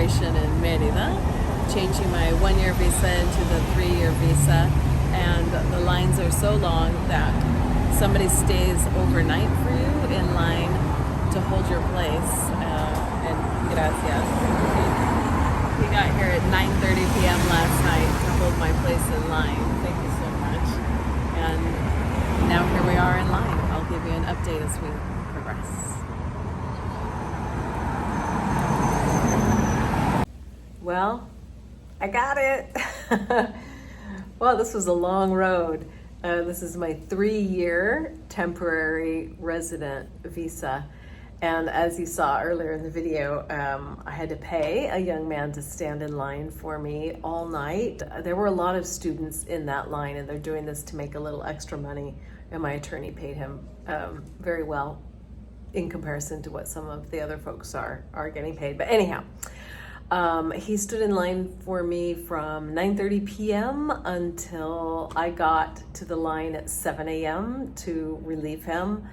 immigration in Mérida, changing my 1-year visa into the 3-year visa, and the lines are so long that somebody stays overnight for you in line to hold your place. And gracias. We got here at 9:30 p.m. last night to hold my place in line. Thank you so much. And now here we are in line. I'll give you an update as we progress. Well, I got it. Well, this was a long road. This is my 3-year temporary resident visa. And as you saw earlier in the video, I had to pay a young man to stand in line for me all night. There were a lot of students in that line, and they're doing this to make a little extra money. And my attorney paid him very well in comparison to what some of the other folks are getting paid. But anyhow, he stood in line for me from 9:30 p.m. until I got to the line at 7 a.m. to relieve him.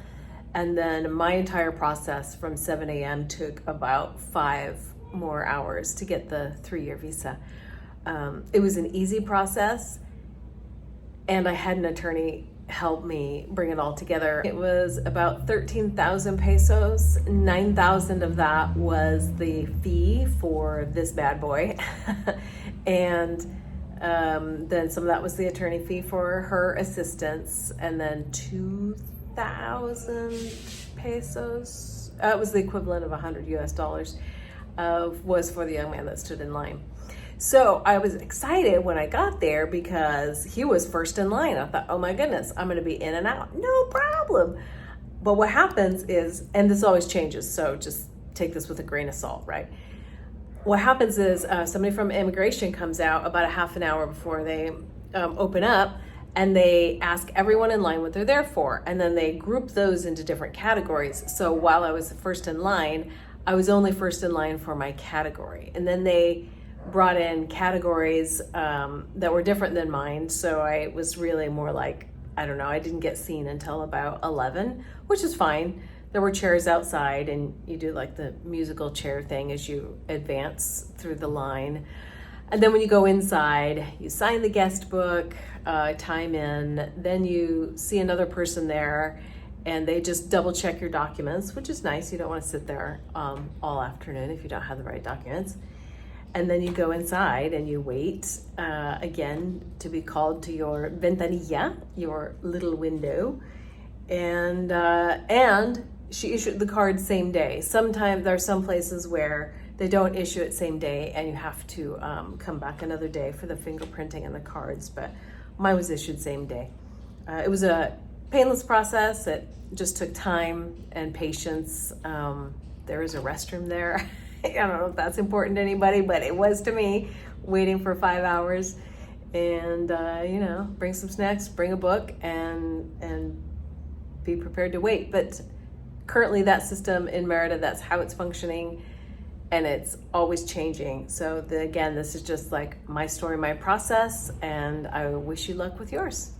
And then my entire process from 7 a.m. took about 5 more hours to get the 3-year visa. It was an easy process, and I had an attorney help me bring it all together. It was about 13,000 pesos. 9,000 of that was the fee for this bad boy. And then some of that was the attorney fee for her assistance, and then 2,000 pesos, it was the equivalent of $100 US, was for the young man that stood in line. So I was excited when I got there because he was first in line. I thought, oh my goodness, I'm gonna be in and out, no problem. But what happens is, and this always changes, so just take this with a grain of salt, right? What happens is somebody from immigration comes out about a half an hour before they open up, and they ask everyone in line what they're there for. And then they group those into different categories. So while I was first in line, I was only first in line for my category. And then they brought in categories that were different than mine. So I was really more like, I don't know, I didn't get seen until about 11, which is fine. There were chairs outside, and you do like the musical chair thing as you advance through the line. And then when you go inside, you sign the guest book, time in, then you see another person there, and they just double check your documents, which is nice. You don't want to sit there all afternoon if you don't have the right documents. And then you go inside and you wait again to be called to your ventanilla, your little window, and she issued the card same day. Sometimes there are some places where they don't issue it same day, and you have to come back another day for the fingerprinting and the cards, but mine was issued same day. It was a painless process. It just took time and patience. There was a restroom there. I don't know if that's important to anybody, but it was to me, waiting for 5 hours. And, bring some snacks, bring a book, and be prepared to wait. But currently that system in Mérida, that's how it's functioning, and it's always changing. So again, this is just like my story, my process, and I wish you luck with yours.